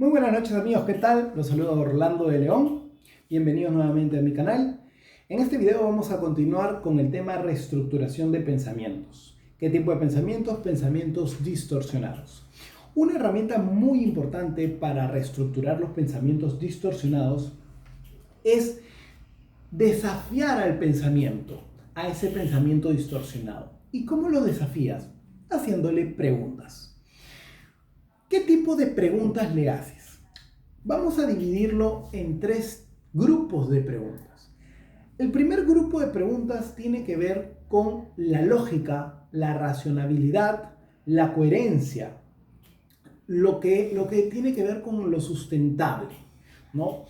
Muy buenas noches amigos, ¿qué tal? Los saludo Orlando de León. Bienvenidos nuevamente a mi canal. En este video vamos a continuar con el tema reestructuración de pensamientos. ¿Qué tipo de pensamientos? Pensamientos distorsionados. Una herramienta muy importante para reestructurar los pensamientos distorsionados es desafiar al pensamiento, a ese pensamiento distorsionado. ¿Y cómo lo desafías? Haciéndole preguntas. ¿Qué tipo de preguntas le haces? Vamos a dividirlo en tres grupos de preguntas. El primer grupo de preguntas tiene que ver con la lógica, la racionalidad, la coherencia, lo que tiene que ver con lo sustentable, ¿no?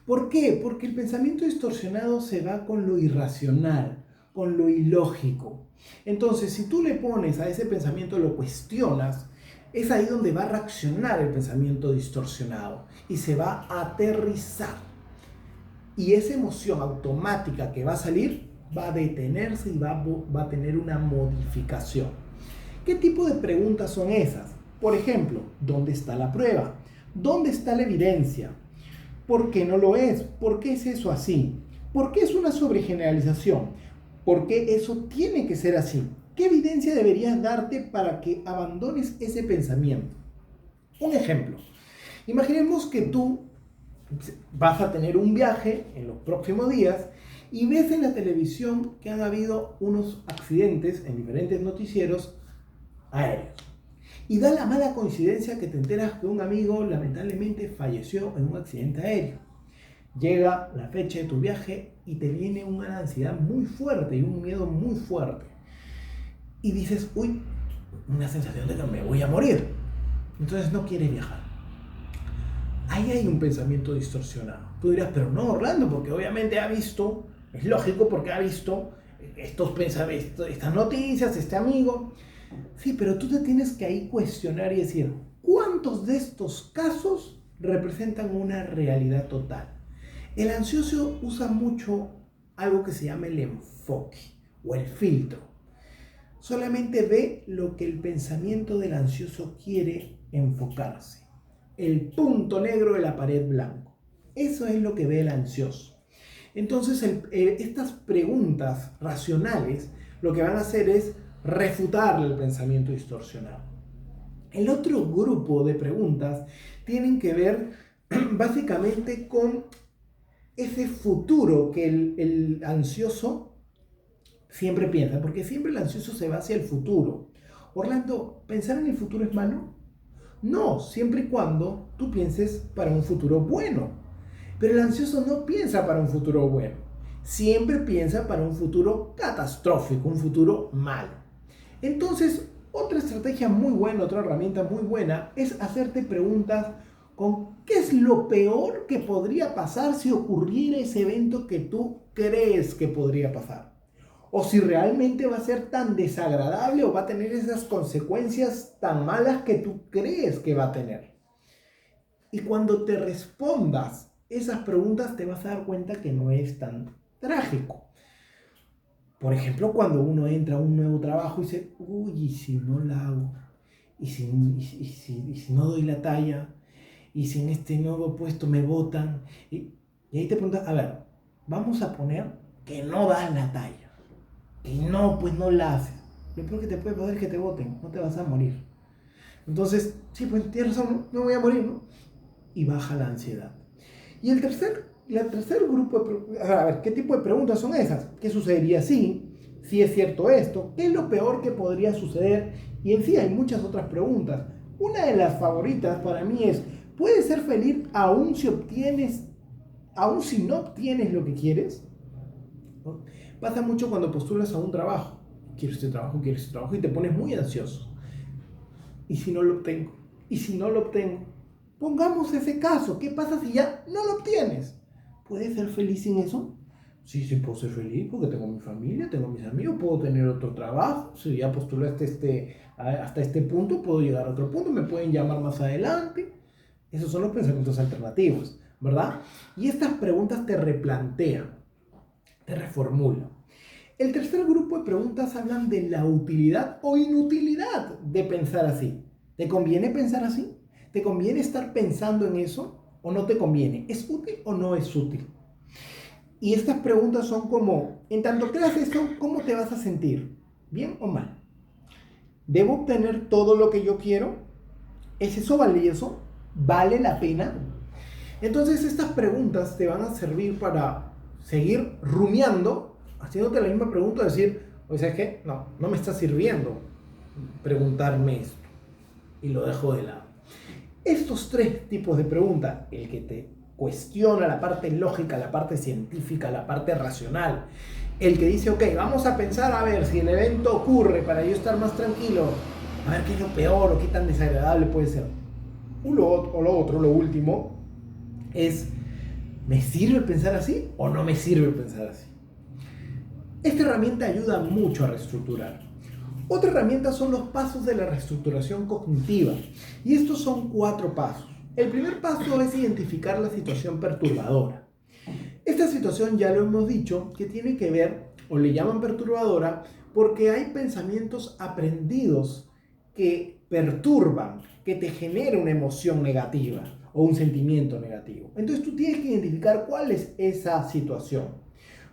¿Por qué? Porque el pensamiento distorsionado se va con lo irracional, con lo ilógico. Entonces, si tú le pones a ese pensamiento, lo cuestionas, es ahí donde va a reaccionar el pensamiento distorsionado y se va a aterrizar. Y esa emoción automática que va a salir va a detenerse y va a tener una modificación. ¿Qué tipo de preguntas son esas? Por ejemplo, ¿dónde está la prueba? ¿Dónde está la evidencia? ¿Por qué no lo es? ¿Por qué es eso así? ¿Por qué es una sobregeneralización? ¿Por qué eso tiene que ser así? ¿Qué evidencia deberías darte para que abandones ese pensamiento? Un ejemplo. Imaginemos que tú vas a tener un viaje en los próximos días y ves en la televisión que han habido unos accidentes en diferentes noticieros aéreos. Y da la mala coincidencia que te enteras que un amigo lamentablemente falleció en un accidente aéreo. Llega la fecha de tu viaje y te viene una ansiedad muy fuerte y un miedo muy fuerte. Y dices, uy, una sensación de que me voy a morir. Entonces no quieres viajar. Ahí hay un pensamiento distorsionado. Tú dirás, pero no, Orlando, porque obviamente ha visto, es lógico porque ha visto estos pensamientos, estas noticias, este amigo. Sí, pero tú te tienes que ahí cuestionar y decir, ¿cuántos de estos casos representan una realidad total? El ansioso usa mucho algo que se llama el enfoque o el filtro. Solamente ve lo que el pensamiento del ansioso quiere enfocarse. El punto negro de la pared blanca. Eso es lo que ve el ansioso. Entonces, estas preguntas racionales lo que van a hacer es refutar el pensamiento distorsionado. El otro grupo de preguntas tienen que ver básicamente con ese futuro que el ansioso siempre piensa, porque siempre el ansioso se va hacia el futuro. Orlando, ¿pensar en el futuro es malo? No, siempre y cuando tú pienses para un futuro bueno. Pero el ansioso no piensa para un futuro bueno. Siempre piensa para un futuro catastrófico, un futuro malo. Entonces, otra estrategia muy buena, otra herramienta muy buena, es hacerte preguntas con qué es lo peor que podría pasar si ocurriera ese evento que tú crees que podría pasar. O si realmente va a ser tan desagradable o va a tener esas consecuencias tan malas que tú crees que va a tener. Y cuando te respondas esas preguntas te vas a dar cuenta que no es tan trágico. Por ejemplo, cuando uno entra a un nuevo trabajo y dice, uy, ¿y si no la hago? ¿Y si no doy la talla? ¿Y si en este nuevo puesto me botan? Y ahí te preguntas, a ver, vamos a poner que no das la talla. Que no, pues no la haces. Lo peor que te puede pasar es que te voten, no te vas a morir. Entonces, sí, pues tienes razón, no me voy a morir, ¿no? Y baja la ansiedad. Y el tercer grupo, a ver, ¿qué tipo de preguntas son esas? ¿Qué sucedería si es cierto esto? ¿Qué es lo peor que podría suceder? Y en sí hay muchas otras preguntas. Una de las favoritas para mí es, ¿puedes ser feliz aún si no obtienes lo que quieres? ¿No? Pasa mucho cuando postulas a un trabajo. Quiero este trabajo, quiero este trabajo y te pones muy ansioso. ¿Y si no lo obtengo? ¿Y si no lo obtengo? Pongamos ese caso. ¿Qué pasa si ya no lo obtienes? ¿Puedes ser feliz sin eso? Sí, sí puedo ser feliz porque tengo mi familia, tengo mis amigos, puedo tener otro trabajo. Si ya postulé hasta este punto, puedo llegar a otro punto, me pueden llamar más adelante. Esos son los pensamientos alternativos, ¿verdad? Y estas preguntas te replantean, te reformulan. El tercer grupo de preguntas hablan de la utilidad o inutilidad de pensar así. ¿Te conviene pensar así? ¿Te conviene estar pensando en eso o no te conviene? ¿Es útil o no es útil? Y estas preguntas son como, en tanto creas esto, ¿cómo te vas a sentir? ¿Bien o mal? ¿Debo obtener todo lo que yo quiero? ¿Es eso valioso? ¿Vale la pena? Entonces estas preguntas te van a servir para seguir rumiando, haciéndote la misma pregunta, decir, o sea, que no me está sirviendo preguntarme esto y lo dejo de lado. Estos tres tipos de preguntas, el que te cuestiona la parte lógica, la parte científica, la parte racional, el que dice, ok, vamos a pensar a ver si el evento ocurre para yo estar más tranquilo, a ver qué es lo peor o qué tan desagradable puede ser. Lo último, es, ¿me sirve pensar así o no me sirve pensar así? Esta herramienta ayuda mucho a reestructurar. Otra herramienta son los pasos de la reestructuración cognitiva. Y estos son 4 pasos. El primer paso es identificar la situación perturbadora. Esta situación ya lo hemos dicho que tiene que ver, o le llaman perturbadora, porque hay pensamientos aprendidos que perturban, que te genera una emoción negativa o un sentimiento negativo. Entonces tú tienes que identificar cuál es esa situación.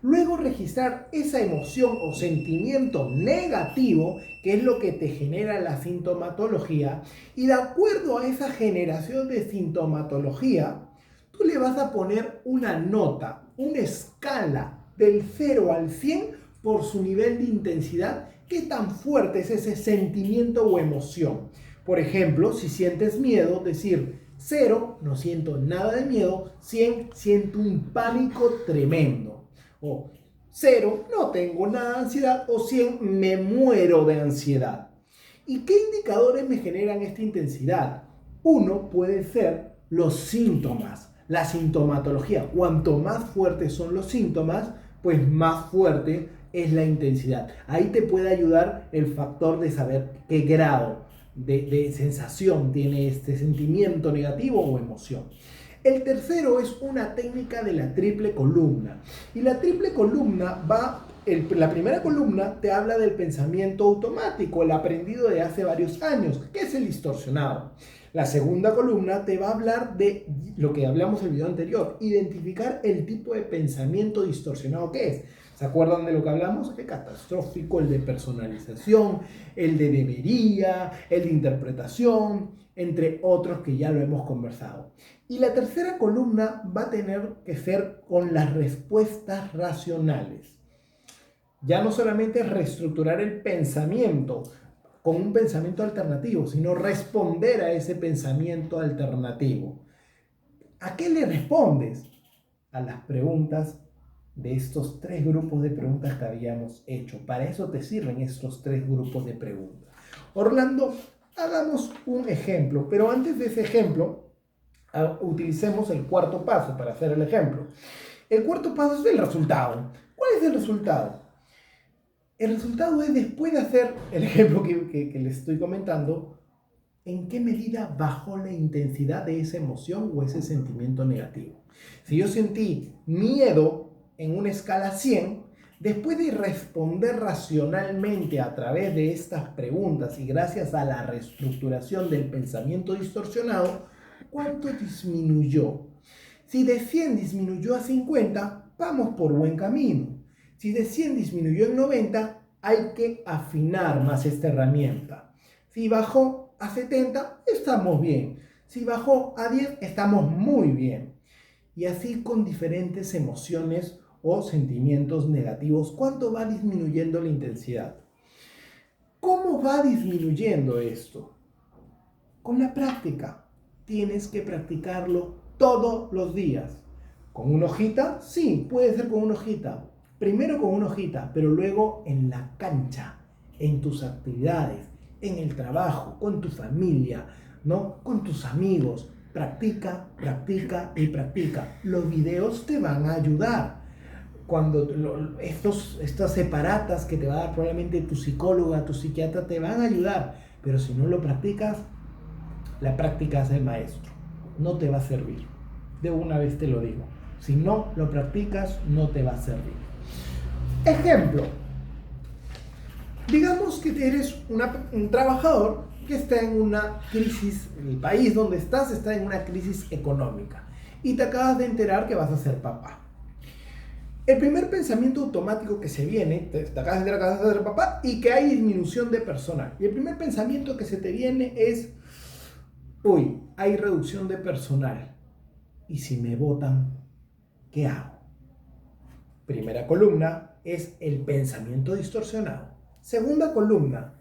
Luego registrar esa emoción o sentimiento negativo, que es lo que te genera la sintomatología, y de acuerdo a esa generación de sintomatología, tú le vas a poner una nota, una escala del 0 al 100 por su nivel de intensidad, qué tan fuerte es ese sentimiento o emoción. Por ejemplo, si sientes miedo, decir 0, no siento nada de miedo, 100, siento un pánico tremendo. O 0, no tengo nada de ansiedad, o 100, me muero de ansiedad. ¿Y qué indicadores me generan esta intensidad? Uno puede ser los síntomas, la sintomatología. Cuanto más fuertes son los síntomas, pues más fuerte es la intensidad. Ahí te puede ayudar el factor de saber qué grado de sensación tiene este sentimiento negativo o emoción. El tercero es una técnica de la triple columna. Y la triple columna la primera columna te habla del pensamiento automático, el aprendido de hace varios años, que es el distorsionado. La segunda columna te va a hablar de lo que hablamos en el video anterior, identificar el tipo de pensamiento distorsionado que es. ¿Se acuerdan de lo que hablamos? El catastrófico, el de personalización, el de debería, el de interpretación, entre otros que ya lo hemos conversado. Y la tercera columna va a tener que ser con las respuestas racionales. Ya no solamente reestructurar el pensamiento con un pensamiento alternativo, sino responder a ese pensamiento alternativo. ¿A qué le respondes? A las preguntas de estos 3 grupos de preguntas que habíamos hecho. Para eso te sirven estos 3 grupos de preguntas. Orlando, hagamos un ejemplo, pero antes de ese ejemplo, utilicemos el cuarto paso para hacer el ejemplo. El cuarto paso es el resultado. ¿Cuál es el resultado? El resultado es, después de hacer el ejemplo que les estoy comentando, ¿en qué medida bajó la intensidad de esa emoción o ese sentimiento negativo? Si yo sentí miedo en una escala 100, después de responder racionalmente a través de estas preguntas y gracias a la reestructuración del pensamiento distorsionado, ¿cuánto disminuyó? Si de 100 disminuyó a 50, vamos por buen camino. Si de 100 disminuyó en 90, hay que afinar más esta herramienta. Si bajó a 70, estamos bien. Si bajó a 10, estamos muy bien. Y así con diferentes emociones o sentimientos negativos, ¿cuánto va disminuyendo la intensidad? ¿Cómo va disminuyendo esto? Con la práctica. Tienes que practicarlo todos los días. ¿Con una hojita? Sí, puede ser con una hojita. Primero con una hojita, pero luego en la cancha, en tus actividades, en el trabajo, con tu familia, ¿no? Con tus amigos. Practica, practica y practica. Los videos te van a ayudar. Cuando estas separatas que te va a dar probablemente tu psicóloga, tu psiquiatra, te van a ayudar. Pero si no lo practicas, la práctica es el maestro. No te va a servir. De una vez te lo digo. Si no lo practicas, no te va a servir. Ejemplo. Digamos que eres un trabajador que está en una crisis, el país donde estás está en una crisis económica y te acabas de enterar que vas a ser papá. El primer pensamiento automático que se viene, te acabas de enterar que vas a ser papá y que hay disminución de personal. Y el primer pensamiento que se te viene es, uy, hay reducción de personal. ¿Y si me botan, qué hago? Primera columna es el pensamiento distorsionado. Segunda columna,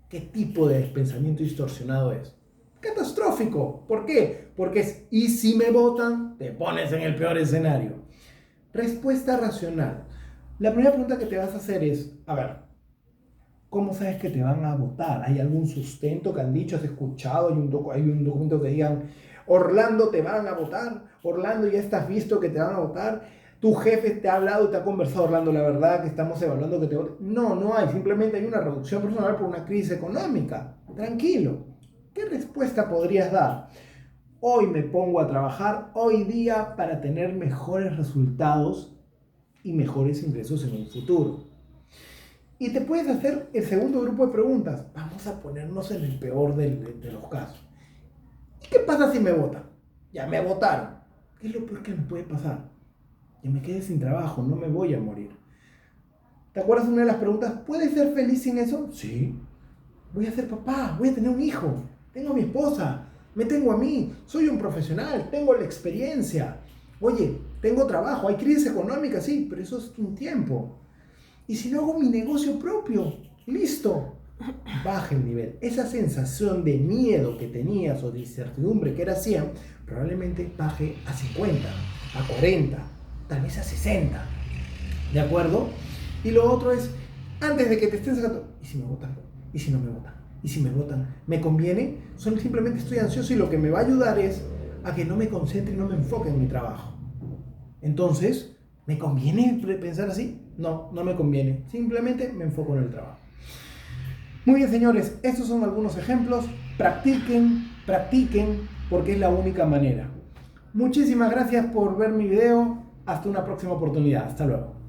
¿qué tipo de pensamiento distorsionado es? Catastrófico. ¿Por qué? Porque es, ¿y si me botan? Te pones en el peor escenario. Respuesta racional. La primera pregunta que te vas a hacer es, a ver, ¿cómo sabes que te van a votar? ¿Hay algún sustento que han dicho? ¿Has escuchado? ¿Hay un documento que digan, Orlando te van a votar? Orlando, ya estás visto que te van a votar. Tu jefe te ha hablado y te ha conversado, Orlando, la verdad que estamos evaluando que te voten. No, no hay. Simplemente hay una reducción personal por una crisis económica. Tranquilo. ¿Qué respuesta podrías dar? Hoy me pongo a trabajar hoy día para tener mejores resultados y mejores ingresos en un futuro. Y te puedes hacer el segundo grupo de preguntas. Vamos a ponernos en el peor de los casos. ¿Y qué pasa si me votan? Ya me votaron. ¿Qué es lo peor que me puede pasar? Que me quede sin trabajo, no me voy a morir. ¿Te acuerdas de una de las preguntas? ¿Puedes ser feliz sin eso? Sí. Voy a ser papá, voy a tener un hijo, tengo a mi esposa, me tengo a mí, soy un profesional, tengo la experiencia. Oye, tengo trabajo, hay crisis económica, sí, pero eso es un tiempo. Y si no hago mi negocio propio, listo, baja el nivel. Esa sensación de miedo que tenías o de incertidumbre que era 100, probablemente baje a 50, a 40, tal vez a 60. ¿De acuerdo? Y lo otro es, antes de que te estén sacando, ¿y si me votan? ¿Y si no me votan? ¿Y si me votan? ¿Me conviene? Simplemente estoy ansioso y lo que me va a ayudar es a que no me concentre y no me enfoque en mi trabajo. Entonces, ¿me conviene pensar así? No, no me conviene. Simplemente me enfoco en el trabajo. Muy bien, señores, estos son algunos ejemplos. Practiquen, practiquen, porque es la única manera. Muchísimas gracias por ver mi video. Hasta una próxima oportunidad. Hasta luego.